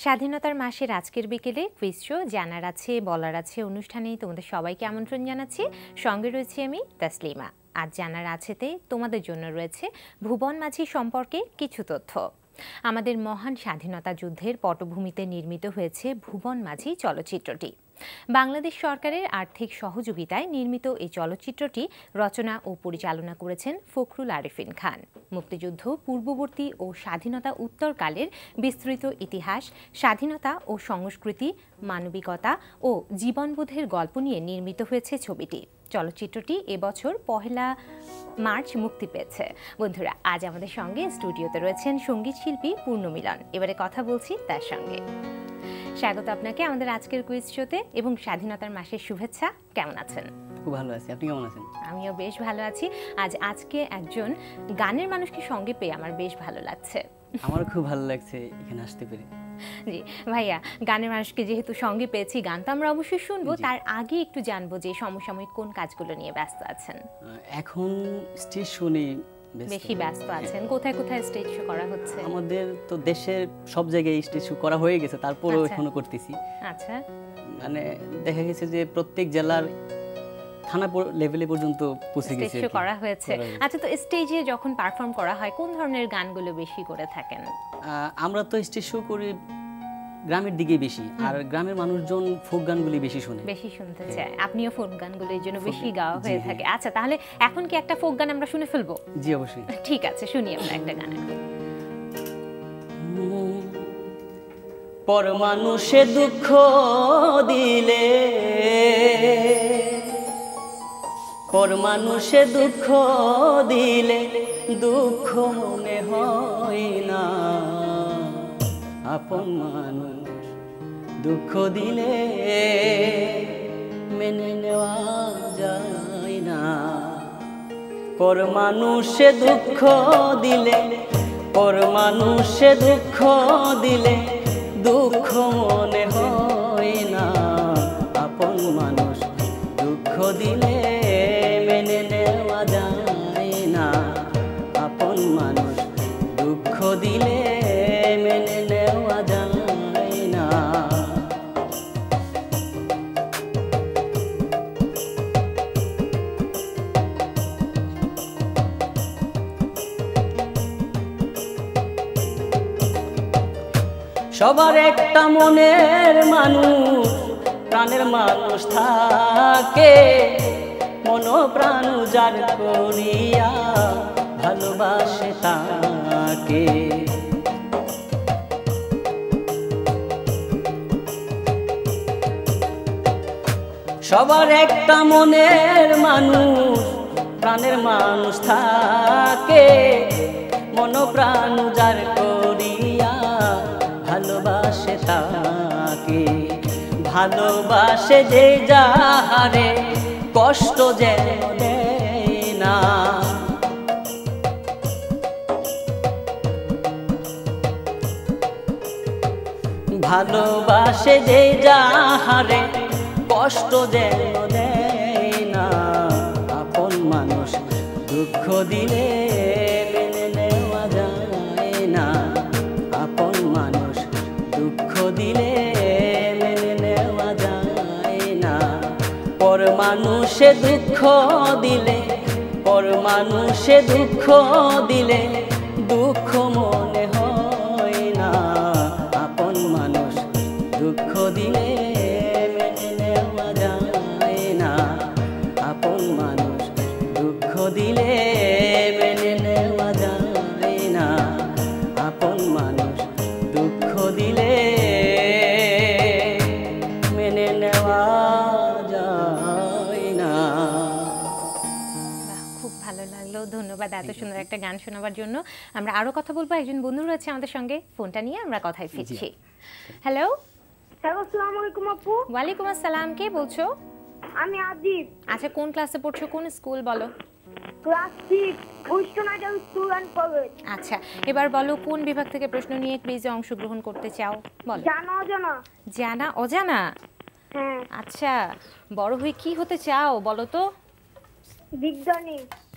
স্বাধীনতার মাসের আজকের বিকেলে কুইজ শো জানার আছে বলার আছে অনুষ্ঠানে তোমাদের সবাইকে আমন্ত্রণ জানাচ্ছি। সঙ্গে রয়েছে আমি তাসলিমা। আজ জানার আছেতে তোমাদের জন্য রয়েছে ভুবন মাঝি সম্পর্কে কিছু তথ্য। আমাদের মহান স্বাধীনতা যুদ্ধের পটভূমিতে নির্মিত হয়েছে ভুবন মাঝি চলচ্চিত্রটি। বাংলাদেশ সরকারের আর্থিক সহযোগিতায় নির্মিত এই চলচ্চিত্রটি রচনা ও পরিচালনা করেছেন ফখরুল আরেফিন খান। মুক্তিযুদ্ধ পূর্ববর্তী ও স্বাধীনতা উত্তরকালের বিস্তৃত ইতিহাস, স্বাধীনতা ও সংস্কৃতি, মানবিকতা ও জীবনবোধের গল্প নিয়ে নির্মিত হয়েছে ছবিটি। চলচ্চিত্রটি এবছর 1 মার্চ মুক্তি পেয়েছে। বন্ধুরা, আজ আমাদের সঙ্গে স্টুডিওতে রয়েছেন সঙ্গীত শিল্পী পূর্ণমিলন। এবারে কথা বলছি তার সঙ্গে। স্বাগত আপনাকে আমাদের আজকের কুইজ শোতে এবং স্বাধীনতার মাসের শুভেচ্ছা। কেমন আছেন? খুব ভালো আছি, আপনি কেমন আছেন? আমিও বেশ ভালো আছি। আজকে একজন গানের মানুষকে সঙ্গে পেয়ে আমার বেশ ভালো লাগছে। আমারও খুব ভালো লাগছে এখানে আসতে পেরে। জি ভাইয়া, গানের মানুষকে যেহেতু সঙ্গে পেয়েছি, গান তো আমরা অবশ্যই শুনবো, তার আগে একটু জানবো যে সমসাময়িক কোন কাজগুলো নিয়ে ব্যস্ত আছেন? এখন স্টেজ শো নিয়ে বেশি ব্যস্ত আছেন। কোথায় কোথায় স্টেজ শো করা হচ্ছে? আমাদের তো দেশের সব জায়গায় স্টেজ শো করা হয়ে গেছে, তারপরেও এখনো করতেছি। আচ্ছা, মানে দেখা গেছে যে প্রত্যেক জেলার থানা লেভেলে পর্যন্ত পৌঁছে গেছে, স্টেজ শো করা হয়েছে। আচ্ছা, তো স্টেজে যখন পারফর্ম করা হয় কোন ধরনের গানগুলো বেশি করে থাকেন? আমরা তো স্টেজ শো করি গ্রামের দিকে বেশি, আর গ্রামের মানুষজন ফোক গানগুলি বেশি শুনতে চায়। আপনিও ফোক গানগুলো এই জন্য বেশি গাওয়া হয়ে থাকে। আচ্ছা, তাহলে এখন কি একটা ফোক গান আমরা শুনে ফেলবো? জি অবশ্যই। ঠিক আছে, শুনি আমরা একটা গান। পর মানুষে দুঃখ দিলে, পর মানুষে দুঃখ দিলে দুঃখ মনে হয় না, আপন মানুষ দুঃখ দিলে মেনে নেওয়া যায় না। পর মানুষে দুঃখ দিলে, পর মানুষে দুঃখ দিলে দুঃখ মনে হয় না, আপন মানুষ দুঃখ দিলে মেনে নেওয়া যায় না, আপন মানুষ দুঃখ দিলে মেনে নেওয়া যায় না। সবার একটা মনের মানুষ, প্রাণের মানুষ থাকে, মন প্রাণ যার করিয়া ভালোবাসে তাকে। সবার একটা মনের মানুষ, প্রাণের মানুষ থাকে, মন প্রাণ যার করিয়া ভালোবাসে তাকে। ভালোবাসে যে যাহারে কষ্ট যেন দেয় না, ভালোবাসে যে যাহারে কষ্ট যেন দেয় না, আপন মানুষ দুঃখ দিলে মেনে নেওয়া যায় না, আপন মানুষ দুঃখ দিলে মেনে নেওয়া যায় না। পর মানুষে দুঃখ দিলে, পর মানুষে দুঃখ দিলে দুঃখ মনে হয় না, আপন মানুষ দুঃখ দিলে মেনে নেওয়া যায় না, আপন মানুষ দুঃখ দিলে মেনে নেওয়া যায় না, আপন মানুষ দুঃখ দিলে মেনে নেওয়া যায় না। খুব ভালো লাগলো, ধন্যবাদ এত সুন্দর একটা গান শোনাবার জন্য। আমরা আরো কথা বলবো, একজন বন্ধু রয়েছে আমাদের সঙ্গে, ফোনটা নিয়ে আমরা কথায় ফিরছি। হ্যালো, আসসালামু আলাইকুম আপু। ওয়ালাইকুম আসসালাম, কে বলছো? আমি আজিব। আচ্ছা, কোন ক্লাসে পড়ছো, কোন স্কুল বলো? Class 6 western school and college. আচ্ছা, এবার বলো কোন বিভাগ থেকে প্রশ্ন নিয়ে কুইজে অংশগ্রহণ করতে চাও? বলো। জানা অজানা। জানা অজানা? হ্যাঁ। আচ্ছা, বড় হয়ে কি হতে চাও বলো তো? বিজ্ঞানী।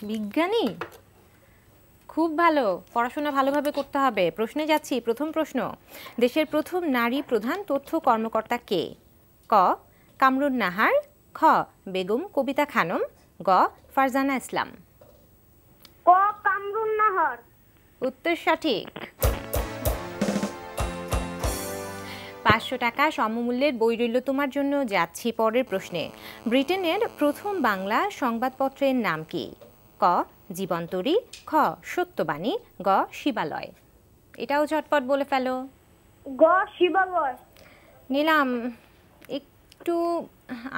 বিজ্ঞানী? খুব ভালো, পড়াশোনা ভালোভাবে করতে হবে। প্রশ্নে যাচ্ছি। প্রথম প্রশ্ন, দেশের প্রথম নারী প্রধান তথ্য কর্মকর্তা কে? ক কামরুন নাহার, খ বেগম কবিতা খানম, গ ফারজানা ইসলাম। ক কামরুন নাহার। উত্তর সঠিক। 500 টাকা সমমূল্যের বই রইল তোমার জন্য। যাচ্ছি পরের প্রশ্নে। ব্রিটেনের প্রথম বাংলা সংবাদপত্রের নাম কি? ক জীবন্তরী, খ সত্যবাণী, গ শিবালয়। এটাও ঝটপট বলে ফেলো। গ শিবালয়। নিলাম, একটু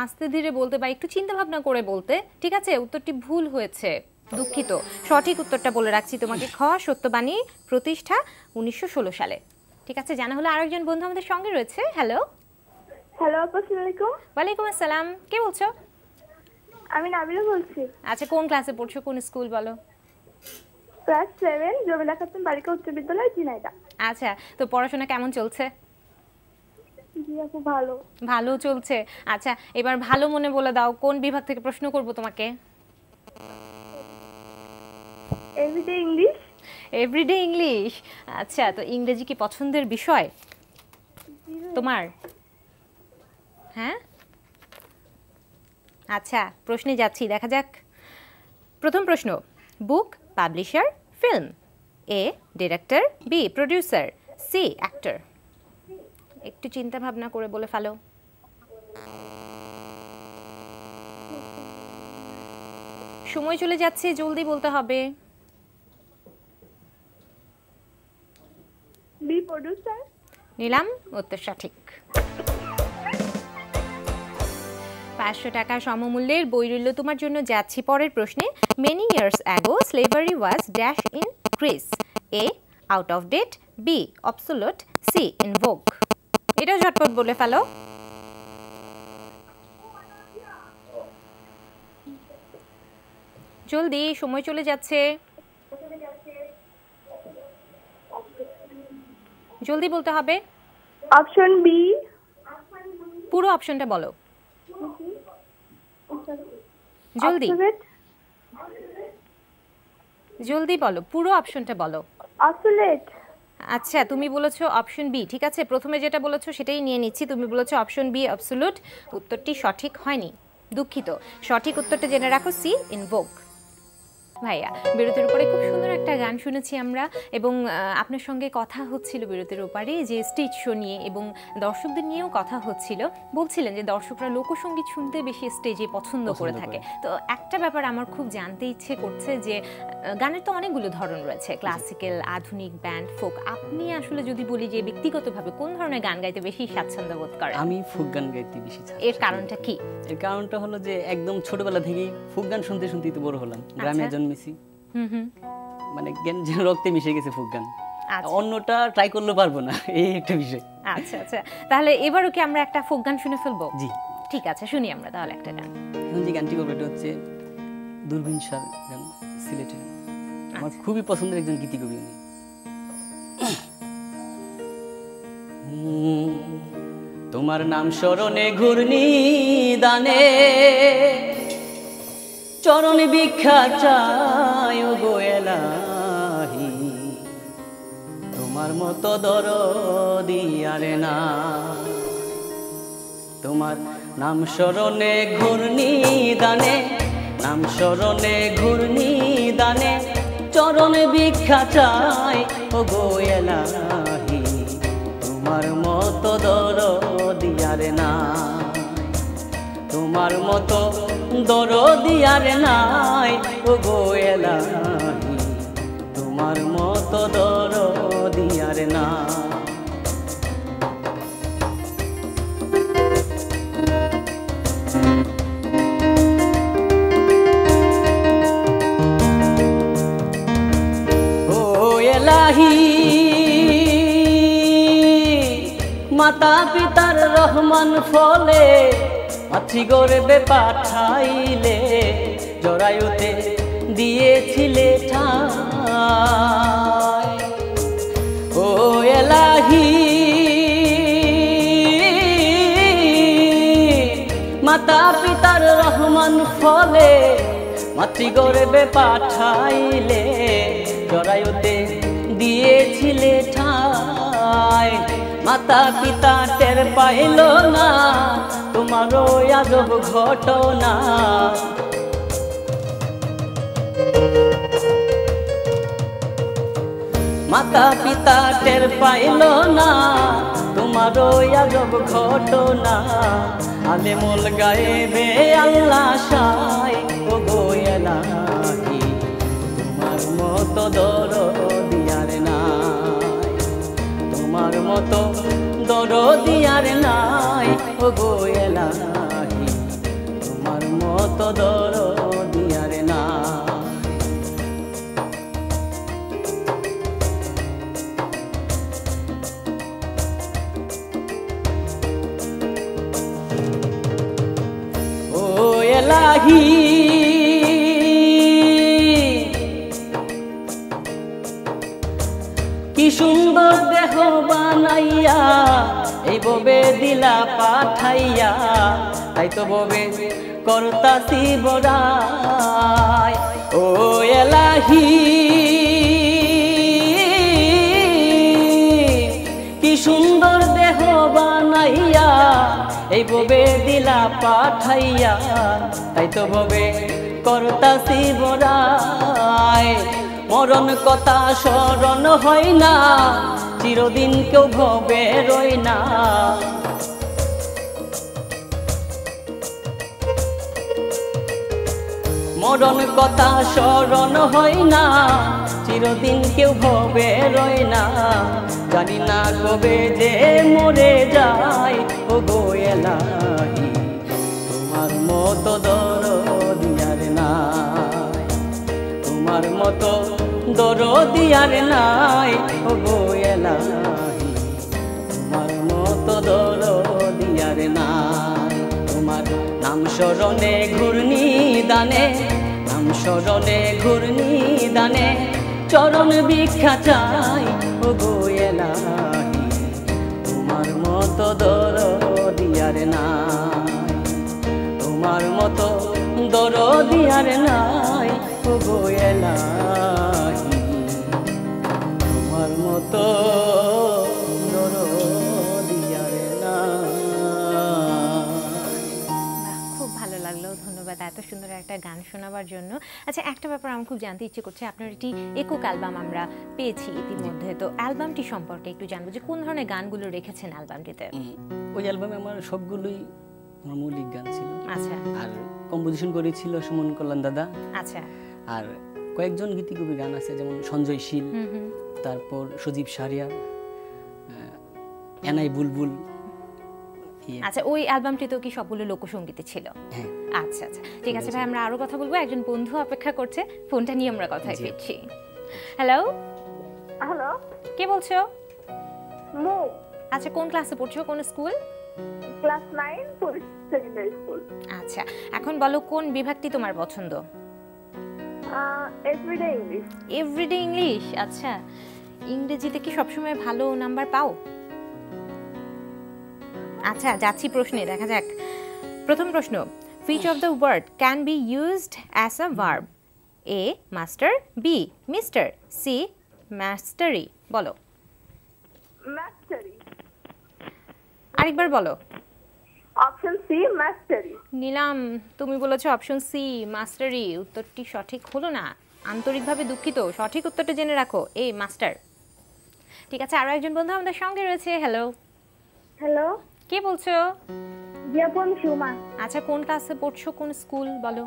আস্তে ধীরে বলতে বা একটু চিন্তা ভাবনা করে বলতে। ঠিক আছে, উত্তরটি ভুল হয়েছে, দুঃখিত। সঠিক উত্তরটা বলে রাখছি তোমাকে, খ সত্যবাণী, প্রতিষ্ঠা 1916 সালে। ঠিক আছে, জানা হলো। আরেকজন বন্ধু আমাদের সঙ্গে রয়েছে। হ্যালো। হ্যালো, আসসালামু আলাইকুম। ওয়ালাইকুম আসসালাম। কে বলছো? আমি নাবিলা বলছি। আচ্ছা, কোন ক্লাসে পড়ছো, কোন স্কুল বলো? ক্লাস 7, জমিলা খাতুন বালিকা উচ্চ বিদ্যালয়, ঝিনাইদহ। আচ্ছা, তো পড়াশোনা কেমন চলছে? জি আপু, ভালো। ভালো চলছে। আচ্ছা, এবার ভালো মনে বলে দাও কোন বিভাগ থেকে প্রশ্ন করব তোমাকে? Everyday English. Everyday English. আচ্ছা, তো ইংরেজি কি পছন্দের বিষয় তোমার? হ্যাঁ। আচ্ছা, প্রশ্নে যাচ্ছি, দেখা যাক। প্রথম প্রশ্ন, book publisher, film. A director, B producer, C actor. একটু চিন্তা ভাবনা করে বলে ফেলো। সময় চলে যাচ্ছে, জলদি বলতে হবে। B producer. নিলাম, উত্তর সঠিক। 500 টাকা সমমূল্যের বই রইল তোমার জন্য। যাচ্ছি পরের প্রশ্নে। Many years ago slavery was dash in Greece. A out of date, B absolute, C in vogue. এটা ঝটপট বলে ফেলো। জলদি, সময় চলে যাচ্ছে, জলদি বলতে হবে। Option B. পুরো অপশনটা বলো, জলদি জলদি বলো, পুরো অপশনটা বলো। অবসোলেট। আচ্ছা, তুমি বলেছো অপশন বি। ঠিক আছে, প্রথমে যেটা বলেছো সেটাই নিয়ে নিচ্ছি। তুমি বলেছো অপশন বি অ্যাবসোলুট। উত্তরটি সঠিক হয়নি, দুঃখিত। সঠিক উত্তরটা জেনে রাখো, সি ইন ভোগ। ভাইয়া, বিরতির উপরে খুব সুন্দর একটা গান শুনেছি আমরা, এবং আপনার সঙ্গে কথা হচ্ছিল বিরতির উপরে যে স্টেজ শো নিয়ে, এবং দর্শকদের নিয়েও কথা হচ্ছিল। বলছিলেন যে দর্শকরা লোকসঙ্গীত শুনতে বেশি স্টেজে পছন্দ করে থাকে। তো একটা ব্যাপার আমার খুব জানতে ইচ্ছে করছে যে গানের তো অনেকগুলো ধরন রয়েছে, ক্লাসিক্যাল, আধুনিক, ব্যান্ড, ফোক। আপনি আসলে যদি বলি যে ব্যক্তিগতভাবে কোন ধরনের গান গাইতে বেশি স্বাচ্ছন্দ্য বোধ করেন? আমি ফোক গান গাইতে বেশি চাই। এর কারণটা কি? এর কারণটা হলো যে একদম ছোটবেলা থেকেই ফোক গান শুনতে শুনতেই তো বড় হলাম, গ্রামে জন্মেছি। মানে জ্ঞান যেন রক্তে মিশে গেছে ফোক গান। অন্যটা ট্রাই করলে পারবো না, এই একটা বিষয়। আচ্ছা আচ্ছা, তাহলে এবারও কি আমরা একটা ফোক গান শুনে ফেলবো? জি ঠিক আছে, শুনি আমরা তাহলে একটা গান। এখন যে গানটি করবো এটা হচ্ছে দূরবীন শাহ গান, সিলেটের। আমার খুবই পছন্দের একজন গীতিকবি উনি। তোমার নাম স্মরণে ঘূর্ণি দানে চরণে ভিক্ষা চায় গো এলাহি, তোমার মতো দরদি আরে না। তোমার নাম স্মরণে ঘূর্ণি দানে, নাম স্মরণে ঘূর্ণি দানে চরণে ভিক্ষা চায় গো এলাহি, তোমার মতো দরদি আরে না। তোমার মতো দরদি আর নাই গো এলাহি, তোমার মতো দরদি আর না। ও এলাহি, মাতা পিতার রহমান ফলে মাছি গর্বে পাঠাইলে, জরায়ুতে দিয়েছিলে ঠাই ও এলাহি মাতা পিতার রহমান ফলে মাতৃগর্ভে পাঠাইলে জরায়ুতে দিয়েছিলে ঠাই মাতা পিতা টের পাইল না তোমারও আজব ঘটনা মাতা পিতা টের পাইল না তোমারও আজব ঘটনা আলেমুল গায়েবে আল্লাহ সাই ও গো এলাহি তোমার মতো দরদি আর নাই তোমার মতো দরদি আর নাই ও গো এলাহি তোমার মতো দরদি আর নাই এলাহি কি সুন্দর দেহ বানাইয়া এই ববে দিলা পাঠাইয়া তাই তো ববে করতাছি বড়াই ও এলাহি কি সুন্দর দেহ বানাইয়া এই ববে দিলা পাঠাইয়া তাই তো ববে করতাছি বড়াই মরণ কথা স্মরণ হয় না চিরদিন কেউ ভবে রই না মরণ কথা স্মরণ হয় না চিরদিন কেউ ভবে রই না জানি না কবে যে মরে যায় ও গো এলাহি তোমার মতো দরদি আর নাই তোমার মতো দরদি আর নাই ও গো এলাহি তোমার মতো দরদি আর নাই তোমার নাম স্মরণে ঘূর্ণি দানে নাম স্মরণে ঘূর্ণি দানে চরণ ভিক্ষা চাই ও গো এলাহি তোমার মতো দরদি আর নাই তোমার মতো দরদি আর নাই ও গো এলাহি তোমার মতো দরদি আর নাই। খুব ভালো লাগলো, ধন্যবাদ এত সুন্দর একটা গান শোনাবার জন্য। আচ্ছা, একটা ব্যাপার আমার খুব জানতে ইচ্ছে করছে, আপনার একটি একক অ্যালবাম আমরা পেয়েছি ইতিমধ্যে, তো অ্যালবামটি সম্পর্কে একটু জানবো যে কোন ধরনের গানগুলো রেখেছেন অ্যালবামটিতে? ওই অ্যালবামে আমার সবগুলোই আমার মৌলিক গান ছিল। আচ্ছা। আর কম্পোজিশন করেছিল সুমন কল্যাণ দাদা। আচ্ছা। আর কয়েকজন গীতিকবি গান আছে, যেমন সঞ্জয় শীল, তারপর সুদীপ সারিয়া, এনাই বুলবুল। আচ্ছা, ওই অ্যালবামটিতে কি সবগুলো লোকসঙ্গীতে ছিল? হ্যাঁ। আচ্ছা আচ্ছা, ঠিক আছে ভাই, আমরা আরো কথা বলবো। একজন বন্ধু অপেক্ষা করছে, ফোনটা নিয়ে আমরা কথায় ফিরছি। হ্যালো। হ্যালো, কে বলছো? মু। আচ্ছা, কোন ক্লাসে পড়ছো, কোন school? Class 9 police secondary school. আচ্ছা, এখন বলো কোন বিভাগটি তোমার পছন্দ? Everyday English. Everyday English. আচ্ছা, ইংরেজিতে কি সবসময় ভালো নাম্বার পাও? আচ্ছা, যাচ্ছি প্রশ্নে, দেখা যাক। প্রথম প্রশ্ন, which of the word can be used as a verb? A master, B mister, C mastery। বলো। মাস্টারি। আরেকবার বলো। অপশন সি মাস্টারি। নিলাম, তুমি বলেছো অপশন সি মাস্টারি। উত্তরটি সঠিক হলো না, আন্তরিকভাবে দুঃখিত। সঠিক উত্তরটা জেনে রাখো, এ মাস্টার। ঠিক আছে, আরো একজন বন্ধু আমাদের সঙ্গে রয়েছে। হ্যালো। হ্যালো, কে বলছো? জিয়াপন সুমা। আচ্ছা, কোন ক্লাসে পড়ছো, কোন স্কুল বলো?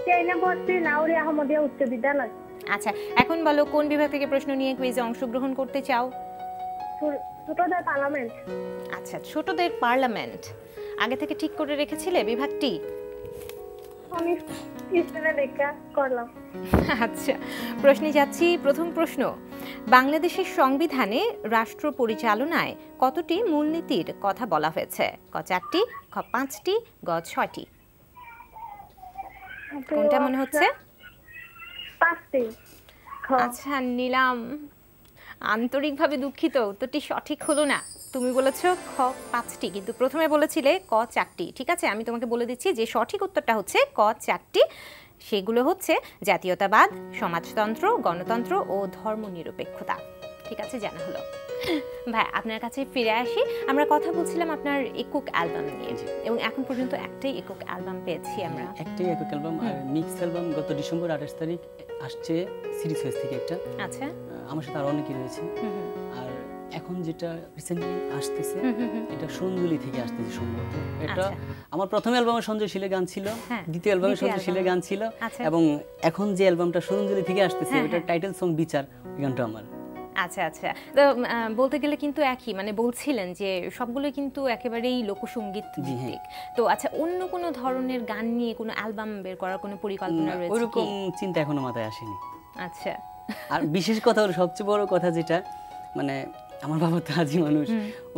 চাইনা ভর্তি নাউরি আহমদিয়া উচ্চ বিদ্যালয়। আচ্ছা, এখন বলো কোন বিভাগ থেকে প্রশ্ন নিয়ে কুইজে অংশগ্রহণ করতে চাও? ছোটদের পার্লামেন্ট। আচ্ছা, ছোটদের পার্লামেন্ট। আগে থেকে ঠিক করে রেখেছিলে বিভাগটি? আমি হিস্ট্রি লেখা করলাম। আচ্ছা, প্রশ্নে যাচ্ছি। প্রথম প্রশ্ন, বাংলাদেশের সংবিধানে রাষ্ট্র পরিচালনায় কতটি মূলনীতির কথা বলা হয়েছে? ক 4টি, খ 5টি, গ 6টি। কোনটা মনে হচ্ছে? 5টি। আচ্ছা নিলাম, আন্তরিকভাবে দুঃখিত, উত্তরটি সঠিক হলো না। তুমি বলেছো খ 5টি, কিন্তু প্রথমে বলেছিলে ক 4টি। ঠিক আছে, আমি তোমাকে বলে দিচ্ছি যে সঠিক উত্তরটা হচ্ছে ক 4টি। সেগুলো হচ্ছে জাতীয়তাবাদ, সমাজতন্ত্র, গণতন্ত্র ও ধর্মনিরপেক্ষতা। ঠিক আছে, জানা হলো। ভাই আপনার কাছে ফিরে আসি, আমরা কথা বলছিলাম আপনার একক অ্যালবাম নিয়ে, এবং এখন পর্যন্ত একটাই একক অ্যালবাম পেয়েছি আমরা। একটাই একক অ্যালবাম, আর মিক্স অ্যালবাম গত ডিসেম্বর 28 তারিখ আসছে সিরিজ ফেস থেকে একটা। আচ্ছা, আমার সাথে আরো অনেকেই রয়েছে। আর এখন যেটা রিসেন্টলি আসতেছে এটা সঞ্জলি থেকে আসতেছে সম্ভবত। এটা আমার প্রথম অ্যালবামে সঞ্জয় শিলে গান ছিল, দ্বিতীয় অ্যালবামে সঞ্জয় শিলে গান ছিল, এবং এখন যে অ্যালবামটা সঞ্জলি থেকে আসতেছে ওটার টাইটেল সং বিচার, ওই গানটা আমার। আচ্ছা আচ্ছা, তো বলতে গেলে কিন্তু একই, মানে বলছিলেন যে সবগুলো কিন্তু একেবারেই লোকসঙ্গীত ভিত্তিক। তো আচ্ছা, অন্য কোনো ধরনের গান নিয়ে কোনো অ্যালবাম বের করার কোনো পরিকল্পনা রয়েছে কি? ওইরকম চিন্তা এখনো মাথায় আসেনি। আচ্ছা, আর বিশেষ কথা হলো, সবচেয়ে বড় কথা যেটা, মানে আমার বাবা তো আজি মানুষ,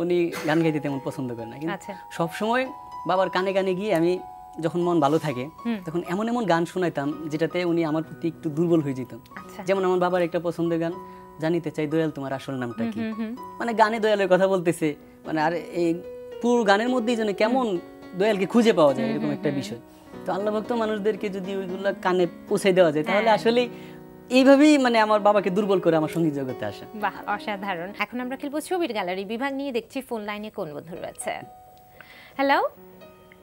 উনি গান গাইতে তেমন পছন্দ করেন না, কিন্তু সবসময় বাবার কানে কানে গিয়ে আমি যখন মন ভালো থাকে তখন এমন এমন গান শোনাইতাম যেটাতে উনি আমার প্রতি একটু দুর্বল হয়ে যেত। যেমন আমার বাবার একটা পছন্দের গান, জানিতে চাই দয়াল তোমার আসল নামটা কি। মানে গানে দয়ালের কথা বলতেছে, মানে আর এই পুরো গানের মধ্যেই যেন কেমন দয়ালকে খুঁজে পাওয়া যায়, এরকম একটা বিষয়। তো আল্লাহ ভক্ত মানুষদেরকে যদি ওইগুলো কানে পৌঁছে দেওয়া যায়, তাহলে আসলে এইভাবেই মানে আমার বাবাকে দুর্বল করে আমার সঙ্গীত জগতে আসা। বাহ, অসাধারণ। এখন আমরা খেলবো ছবির গ্যালারি বিভাগ নিয়ে। দেখছি ফোন লাইনে কোন বন্ধু রয়েছে। হ্যালো।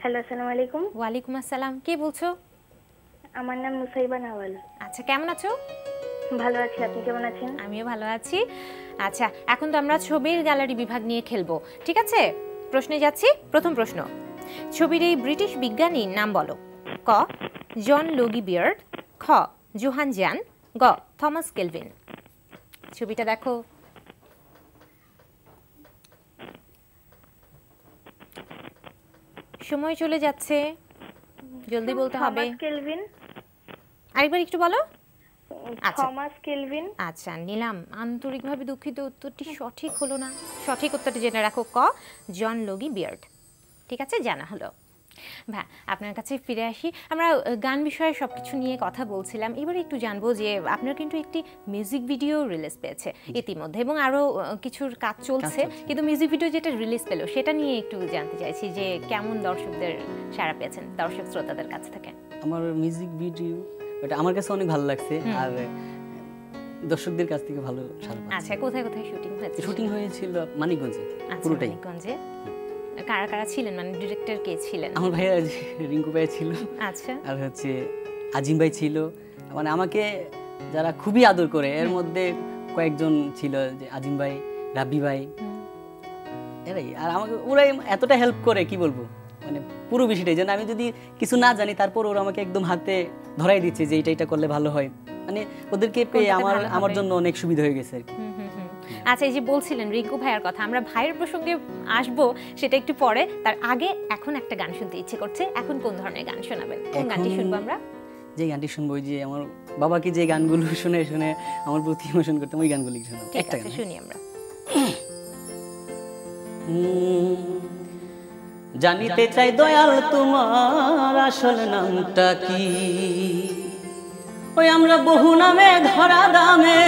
হ্যালো, আসসালামু আলাইকুম। ওয়ালাইকুম আসসালাম, কে বলছো? আমার নাম নুসাইবা নাওয়াল। আচ্ছা, কেমন আছো? ভালো আছি, আপনি কেমন আছেন? আমিও ভালো আছি। আচ্ছা, এখন তো আমরা ছবির গ্যালারি বিভাগ নিয়ে খেলবো, ঠিক আছে? প্রশ্নে যাচ্ছি। প্রথম প্রশ্ন, ছবির এই ব্রিটিশ বিজ্ঞানীর নাম বলো। ক জন লোগি বিয়ার্ড, খ জোহান জ্যান, গ থমাস কেলভিন। ছবিটা দেখো। সময় চলে যাচ্ছে, জলদি বলতে হবে। Thomas Kelvin. আরেকবার একটু বলো। Thomas Kelvin. আচ্ছা নিলাম, আন্তরিকভাবে দুঃখিত, উত্তরটি সঠিক হলো না। সঠিক উত্তরটি জেনে রাখো, ক জন লোগি বিয়ার্ড। ঠিক আছে, জানা হলো। ভাই আপনার কাছে ফিরে আসি, আমরা গান বিষয়ে সব কিছু নিয়ে কথা বলছিলাম। এবার একটু জানবো যে আপনার কিন্তু একটি মিউজিক ভিডিও রিলিজ পেয়েছে ইতিমধ্যে, এবং আরও কিছুর কাজ চলছে, কিন্তু মিউজিক ভিডিও যেটা রিলিজ পেলো সেটা নিয়ে একটু জানতে চাইছি যে কেমন দর্শকদের সাড়া পেয়েছেন, দর্শক শ্রোতাদের কাছ থেকে। আমার মিউজিক ভিডিও এটা আমার কাছে অনেক ভালো লাগছে, আর দর্শকদের কাছ থেকে ভালো সাড়া পাচ্ছি। আচ্ছা, কোথায় কোথায় শুটিং হয়েছে? শুটিং হয়েছিল মানিকগঞ্জে, পুরোটাই। মানিকগঞ্জে কারা কারা ছিলেন, মানে ডিরেক্টর কে ছিলেন? আমার ভাইয়া রিঙ্কু ভাই ছিল, আচ্ছা, আর হচ্ছে আজিম ভাই ছিল। মানে আমাকে যারা খুবই আদর করে, এর মধ্যে কয়েকজন ছিল, যে আজিম ভাই, রাব্বি ভাই, এরাই। আর আমাকে ওরাই এতটা হেল্প করে, কি বলবো, মানে পুরো বিষয়টাই যেন আমি যদি কিছু না জানি, তারপর ওরা আমাকে একদম হাতে ধরাই দিচ্ছে যে এটা করলে ভালো হয়। মানে ওদেরকে পেয়ে আমার জন্য অনেক সুবিধা হয়ে গেছে আর কি। আচ্ছা, এই যে বলছিলেন রিঙ্কু ভাইয়ের কথা, আমরা ভাইয়ের প্রসঙ্গে আসবো সেটা একটু পরে। তার আগে এখন একটা গান শুনতে ইচ্ছে করছে। এখন কোন ধরনের গান শোনাবেন? কোন গানটি শুনবো আমরা? যে গানটি শুনবো, যে আমার বাবাকে যে গানগুলো শুনে শুনে আমার প্রতি ইমোশন করতাম, ওই গানগুলি শুনবো। একটা গান শুনি আমরা। জানিতে চাই দয়াল তোমার আসল নামটা কি, ওই আমরা বহু নামে ধরা দামে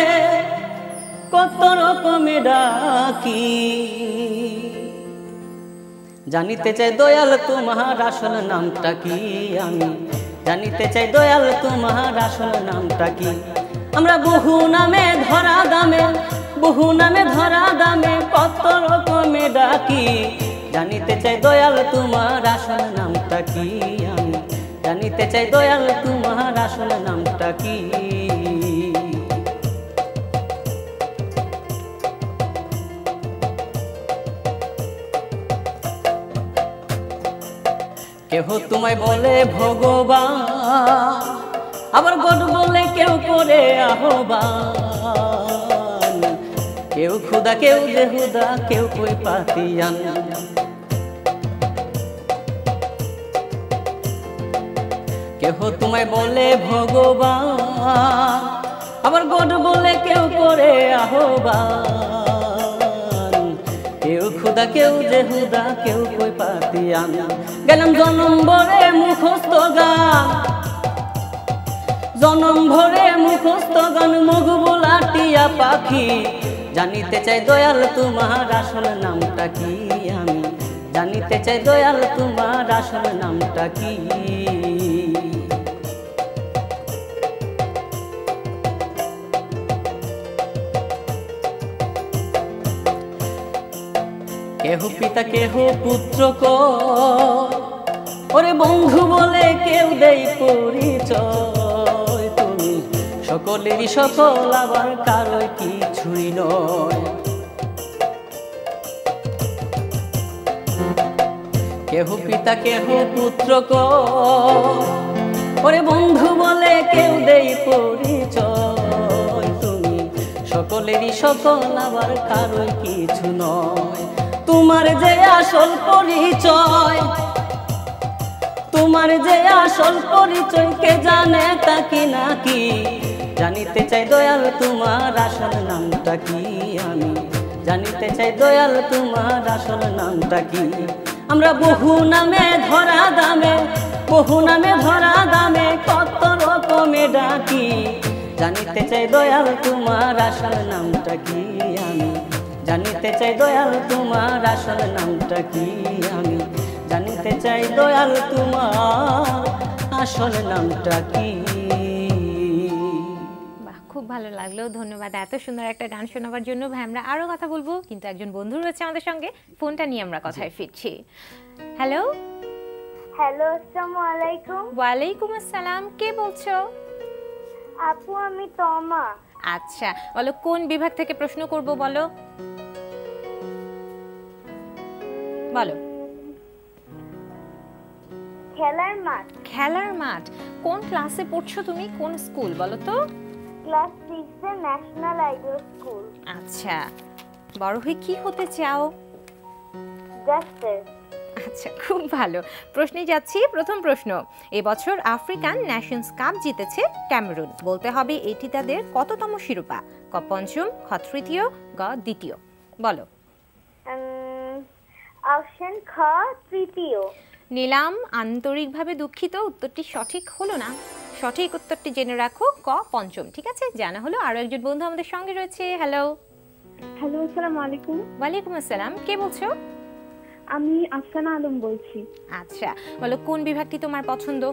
কত রকমে ডাকি। জানিতে চাই দয়াল তোমার আসল নামটা কি, আমি জানিতে চাই দয়াল তোমার আসল নামটা কি। আমরা বহু নামে ধরা দামে, বহু নামে ধরা দামে কত রকমে ডাকি। জানিতে চাই দয়াল তোমার আসল নামটা কি, আমি জানিতে চাই দয়াল তোমার আসল নামটা কি। কেহ তোমায় বলে ভগবান, আবার গড বলে কেউ করে আহ্বান। কেউ খুদা, কেউ জেহুদা, কেউ কই পাতিয়ান। কেহ তোমায় বলে ভগবান, আবার গড বলে কেউ করে আহ্বান। কেউ খুদা, কেউ জেহুদা, কেউ কই পাতিয়ান। গেলাম জনম বরে মুখস্থ গান, জনম ভরে মুখস্থ গান মগবুলা টিয়া পাখি জানিতে চাই দয়াল তোমার আসল নামটা কি আমি জানিতে চাই দয়াল তোমার আসল নামটা কি কেহ পিতা কেহ পুত্র ওরে বন্ধু বলে কেউ দেই পরিচয় তুমি সকলেরই সকল আবার কারো কিছুই নয় কেহ পিতা কেহ পুত্র ওরে বন্ধু বলে কেউ দেই পরিচয় তুমি সকলেরই সকল আবার কারো কিছু নয় তোমার যে আসল পরিচয় তোমার যে আসল পরিচয় কে জানে তা কি নাকি জানিতে চাই দয়াল তোমার আসল নামটা কি আমি জানিতে চাই দয়াল তোমার আসল নামটা কি আমরা বহু নামে ধরা দামে কত রকমে ডাকি জানিতে চাই দয়াল তোমার আসল নামটা কি আমি জানিতে চাই দয়াল তোমার আসল নামটা কি আমি জানিতে চাই দয়াল তোমার আসল নামটা কি খুব ভালো লাগলো ধন্যবাদ এত সুন্দর একটা গান শোনাবার জন্য ভাই আমরা আরো কথা বলবো কিন্তু একজন বন্ধু রয়েছে আমাদের সঙ্গে ফোনটা নিয়ে আমরা কথায় ফিরছি হ্যালো হ্যালো আসসালামু আলাইকুম ওয়ালাইকুম আসসালাম কে বলছো আপু আমি তমা আচ্ছা বলো কোন বিভাগ থেকে প্রশ্ন করব বলো বলো খেলার মাঠ কোন ক্লাসে পড়ছো তুমি কোন স্কুল বলো তো class 6 a national idol school আচ্ছা বড় হয়ে কি হতে চাও জাস্টিস আচ্ছা খুব ভালো প্রশ্নে যাচ্ছি প্রথম প্রশ্ন এবছর আফ্রিকান নেশনস কাপ জিতেছে ক্যামেরুন বলতে হবে এটি তাদের কততম শিরোপা ক পঞ্চম খ তৃতীয় গ দ্বিতীয় বলো অপশন খ তৃতীয় নিলাম আন্তরিকভাবে দুঃখিত উত্তরটি সঠিক হলো না সঠিক উত্তরটি জেনে রাখো ক পঞ্চম ঠিক আছে জানা হলো আরো একজন বন্ধু আমাদের সঙ্গে রয়েছে হ্যালো হ্যালো আসসালামু আলাইকুম ওয়ালাইকুম আসসালাম কে বলছো আমি আফসানা আলম বলছি আচ্ছা বলো কোন বিভাগটি তোমার পছন্দ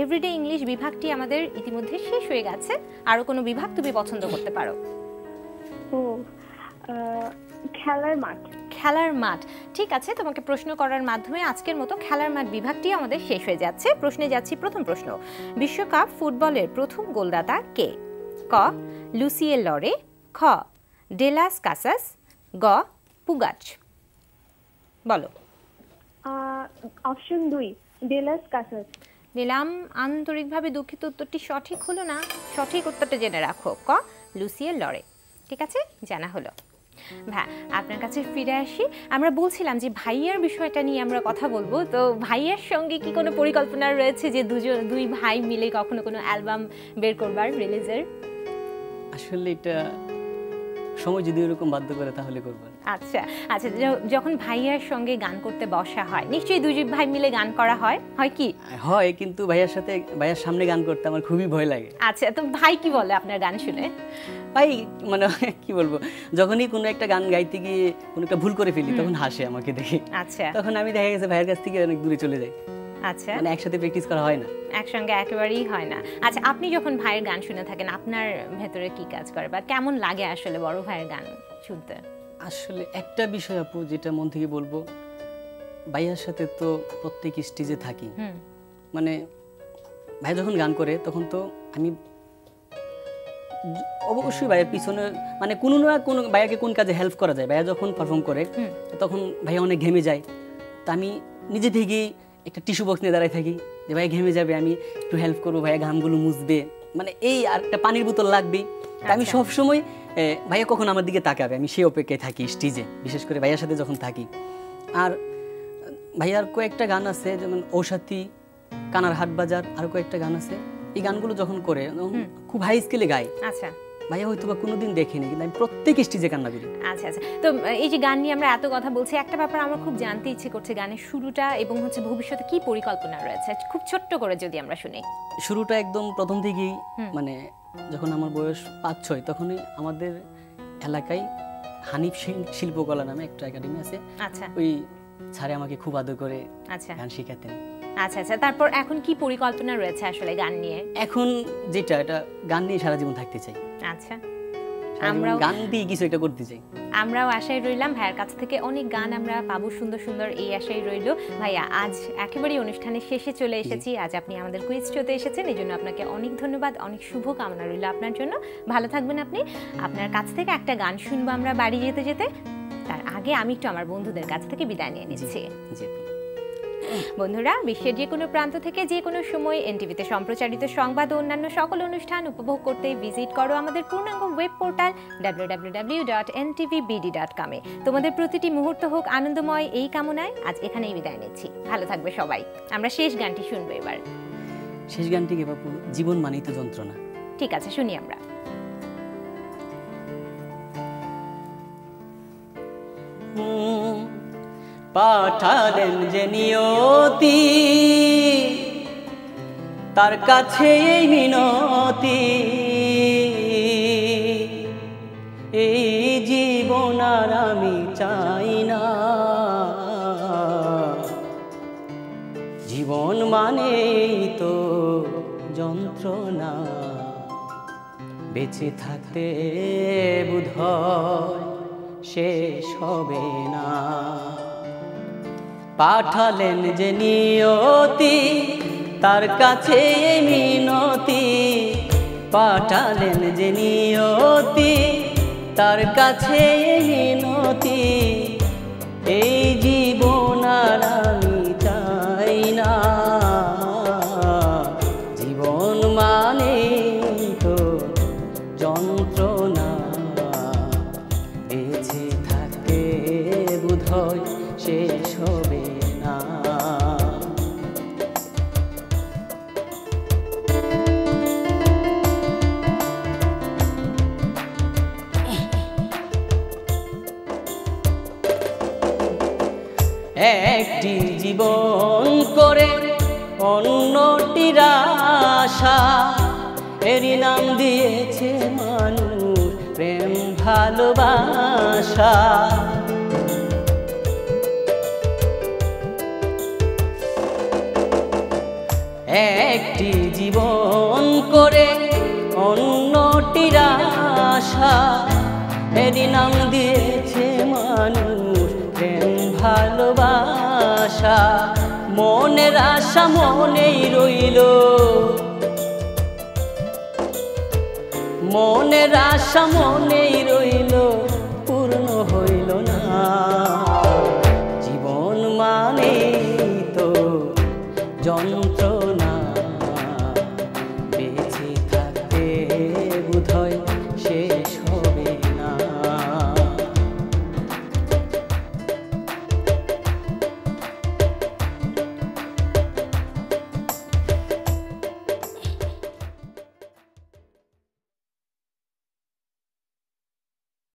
এভরিডে ইংলিশ বিভাগটি আমাদের ইতিমধ্যে শেষ হয়ে গেছে আরো কোনো বিভাগ তুমি পছন্দ করতে পারো ও খেলার মাঠ ঠিক আছে তোমাকে প্রশ্ন করার মাধ্যমে আজকের মতো খেলার মাঠ বিভাগটি আমাদের শেষ হয়ে যাচ্ছে প্রশ্নে যাচ্ছি প্রথম প্রশ্ন বিশ্বকাপ ফুটবলের প্রথম গোলদাতা কে ক লুসিয়েল লরে খ ডেলাস কাসাস গ পুগাচ বলো অপশন 2 ডেলাস কাসাস নিলাম আন্তরিকভাবে দুঃখিত উত্তরটি সঠিক হলো না সঠিক উত্তরটা জেনে রাখো ক লুসিয়েল লরে ঠিক আছে জানা হলো ভাই আপনার কাছে ফিরে আসি আমরা বলছিলাম যে ভাইয়ার বিষয়টা নিয়ে আমরা কথা বলবো তো ভাইয়ার সঙ্গে কি কোনো পরিকল্পনা রয়েছে যে দুই ভাই মিলে কখনো কোনো অ্যালবাম বের করবার রিলিজের আসলে এটা সময় যদি এরকম বাধ্য করে তাহলে করব আচ্ছা আচ্ছা যখন ভাইয়ার সঙ্গে গান করতে বসা হয় নিশ্চয়ই দুই ভাই মিলে গান করা হয় কি হয় কিন্তু ভাইয়ার সামনে গান করতে আমার খুবই ভয় লাগে আচ্ছা তো ভাই কি বলে আপনার গান শুনে ভাই মানে কি বলবো যখনই কোনো একটা গান গাইতে গিয়ে কোনো একটা ভুল করে ফেলি তখন হাসে আমাকে দেখে আচ্ছা তখন আমি দেখা গেছে ভাইয়ের কাছ থেকে অনেক দূরে চলে যাই আচ্ছা মানে একসাথে প্র্যাকটিস করা হয় না একসঙ্গে একেবারেই হয় না আচ্ছা আপনি যখন ভাইয়ের গান শুনে থাকেন আপনার ভেতরে কি কাজ করে বা কেমন লাগে আসলে বড় ভাইয়ের গান শুনতে আসলে একটা বিষয় আপু যেটা মন থেকে বলবো ভাইয়ার সাথে তো প্রত্যেক স্টেজে থাকি মানে ভাই যখন গান করে তখন তো আমি অবশ্যই ভাইয়ের পিছনে মানে কোনো না কোনো ভাইয়াকে কোন কাজে হেল্প করা যায় ভাইয়া যখন পারফর্ম করে তখন ভাইয়া অনেক ঘেমে যায় তা আমি নিজে থেকেই একটা টিস্যু বক্স নিয়ে দাঁড়ায় থাকি যে ভাই ঘেমে যাবে আমি একটু হেল্প করবো ভাইয়া ঘামগুলো মুছবে মানে এই আর একটা পানির বোতল লাগবে আমি সবসময় ভাইয়া কখন আমার দিকে তাকাবে আমি সেই অপেক্ষায় থাকি স্টেজে বিশেষ করে ভাইয়ার সাথে যখন থাকি আর ভাইয়ার কয়েকটা গান আছে যেমন ঔষধি কানার হাট বাজার আর কয়েকটা গান আছে এই গানগুলো যখন করে খুব হাই স্কেলে গায় আচ্ছা ভাইয়া হয়তো বা কোনোদিন দেখেনি, কিন্তু আমি প্রত্যেক স্টেজে কান্না করি। আচ্ছা আচ্ছা, তো এই যে গান নিয়ে আমরা এত কথা বলছি, একটা ব্যাপার আমার খুব জানতে ইচ্ছে করছে, গানের শুরুটা এবং হচ্ছে ভবিষ্যতে কি পরিকল্পনা রয়েছে, খুব ছোট্ট করে যদি আমরা শুনি। শুরুটা একদম প্রথম থেকেই, মানে যখন আমার বয়স 5-6 তখনই আমাদের এলাকায় হানিফ শিল্পকলা নামে একটা একাডেমি আছে। আচ্ছা, ওই স্যারে আমাকে খুব আদর করে আচ্ছা গান শেখাতেন। আচ্ছা আচ্ছা, তারপর এখন কি পরিকল্পনা রয়েছে আসলে গান নিয়ে? এখন যেটা, এটা গান নিয়ে সারা জীবন থাকতে চাই। আচ্ছা, আমরাও গান দিয়ে কিছু একটা করতে চাই। আমরাও আশায় রইলাম, ভাইয়ের কাছ থেকে অনেক গান আমরা পাবো সুন্দর সুন্দর, এই আশায় রইল। ভাইয়া, আজ একেবারেই অনুষ্ঠানের শেষে চলে এসেছি। আজ আপনি আমাদের কুইজ শোতে এসেছেন, এই জন্য আপনাকে অনেক ধন্যবাদ, অনেক শুভ কামনা রইল আপনার জন্য। ভালো থাকবেন আপনি। আপনার কাছ থেকে একটা গান শুনবো আমরা বাড়ি যেতে যেতে। তার আগে আমি একটু আমার বন্ধুদের কাছ থেকে বিদায় নিয়ে নিচ্ছি। বন্ধুরা, বিশ্বের যে কোনো প্রান্ত থেকে যে কোনো সময় এনটিভিতে সম্প্রচারিত সংবাদ ও অন্যান্য সকল অনুষ্ঠান উপভোগ করতে ভিজিট করো আমাদের পূর্ণাঙ্গ ওয়েব পোর্টাল www.ntvbd.com এ। তোমাদের প্রতিটি মুহূর্ত হোক আনন্দময়, এই কামনায় আজ এখানেই বিদায় নিচ্ছি। ভালো থাকবে সবাই। আমরা শেষ গানটি শুনবো এবার। শেষ গানটি কি বাপু? জীবন মানেই তো যন্ত্রণা। ঠিক আছে, শুনি আমরা। পাঠালেন যে নিয়তি, তার কাছে এই মিনতি, এই জীবন আর আমি চাই না। জীবন মানেই তো যন্ত্রণা, বেঁচে থাকতে বোধহয় শেষ হবে না। পাঠালেন যে নিয়তি, তার কাছে মিনতি, পাঠালেন যে নিয়তি, তার কাছে মিনতি, এই জীবন আর আমি চাই না। জীবন মানে তো যন্ত্রণা, বেঁচে থাকতে বোধহয় শেষ হবে না। একটি জীবন করে অন্যটির আশা, এরই নাম দিয়েছে মানুষ প্রেম ভালোবাসা। একটি জীবন করে অন্যটির আশা, এরই নাম দিয়েছে মানুষ প্রেম ভালোবাসা। মনের আশা মনেই রইল, মনের আশা মনেই